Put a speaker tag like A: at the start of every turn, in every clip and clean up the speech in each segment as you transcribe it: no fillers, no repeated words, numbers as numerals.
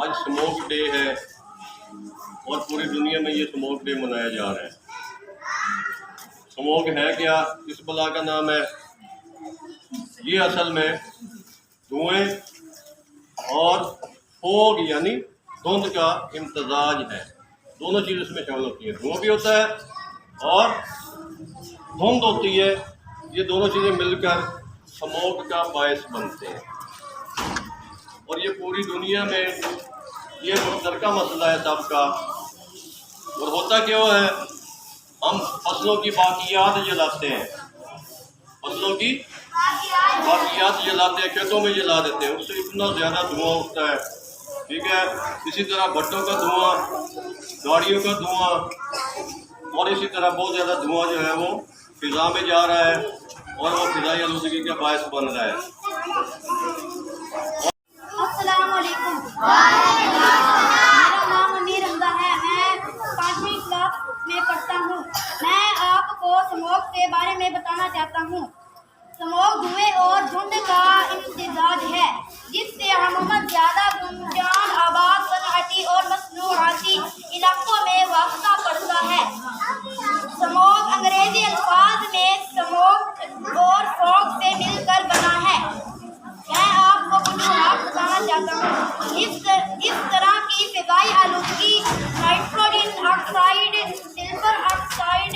A: آج smoke day ہے اور پوری دنیا میں یہ سموک ڈے منایا جا رہا ہے۔ سموک ہے کیا؟ اس بلا کا نام ہے، یہ اصل میں دھوئیں اور فوگ یعنی دھند کا امتزاج ہے۔ دونوں چیزیں اس میں شامل ہوتی ہیں، دھواں بھی ہوتا ہے اور دھند ہوتی ہے۔ یہ دونوں چیزیں مل کر سموک کا باعث بنتے ہیں، اور یہ پوری دنیا میں یہ مشترکہ مسئلہ ہے سب کا۔ اور ہوتا کیوں ہے؟ ہم فصلوں کی باقیات جلاتے ہیں، فصلوں کی باقیات جلاتے ہیں، کھیتوں میں جلا دیتے ہیں، اس سے اتنا زیادہ دھواں اٹھتا ہے، ٹھیک ہے۔ اسی طرح بھٹوں کا دھواں، گاڑیوں کا دھواں، اور اسی طرح بہت زیادہ دھواں جو ہے وہ فضا میں جا رہا ہے اور وہ فضائی آلودگی کا باعث بن رہا ہے۔
B: السلام علیکم، میرا نام منیر حمزہ ہے، میں 5ویں کلاس میں پڑھتا ہوں۔ میں آپ کو سموک کے بارے میں بتانا چاہتا ہوں۔ سموک دھوئیں اور دھند کا امتزاج ہے جس سے عموماً زیادہ گنجان آباد صنعتی اور مصنوعاتی علاقوں میں واقع پڑتا ہے۔ سموک انگریزی الفاظ میں سموک اور فوگ سے مل کر بنا ہے۔ میں آپ کو کچھ بات بتانا چاہتا ہوں۔ اس طرح کی فضائی آلودگی nitrogen oxide, sulphur oxide,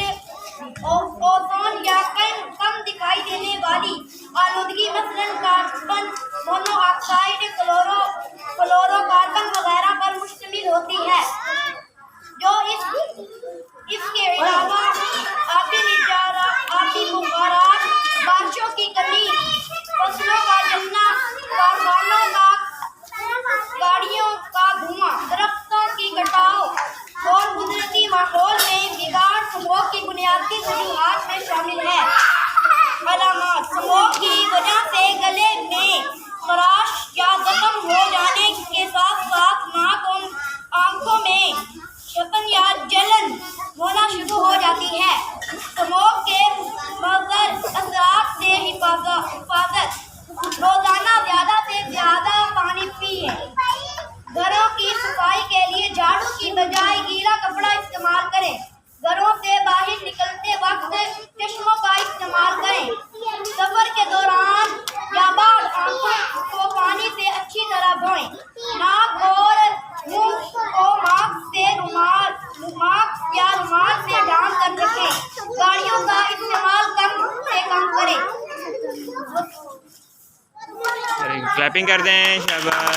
B: ozone یا کم دکھائی دینے والی آلودگی مثلاً carbon mono oxide, chloro carbon وغیرہ پر مشتمل ہوتی ہے، جو اس کے علاوہ آبی بخارات، بارشوں کی کمی، فصلوں کا جلنا، کارخانوں کا، گاڑیوں کا دھواں، درختوں کی کٹاؤ اور قدرتی ماحول میں بگاڑ سموک کی بنیادی وجوہات میں شامل ہے۔ علامات: سموک کی وجہ سے گلے میں خراش یا زخم ہو جانے کے ساتھ ساتھ ناک اور آنکھوں میں شکن یا جلن ہونا شروع ہو جاتی ہے۔ سموک کے مضر اثرات سے حفاظت: روزانہ زیادہ سے زیادہ پانی پیئیں۔ گھروں کی صفائی کے لیے جھاڑو کی بجائے گیلا کپڑا استعمال کریں۔ گھروں سے باہر نکلتے وقت چشموں کا استعمال کریں۔ سفر کے دوران یا بعد آنکھوں کو پانی سے اچھی طرح دھوئیں۔ ناک اور منہ کو ماسک یا رومال سے ڈھانپ کر رکھیں۔ گاڑیوں کا استعمال کم سے کم کریں۔
C: کلیپنگ کر دیں، شاباش۔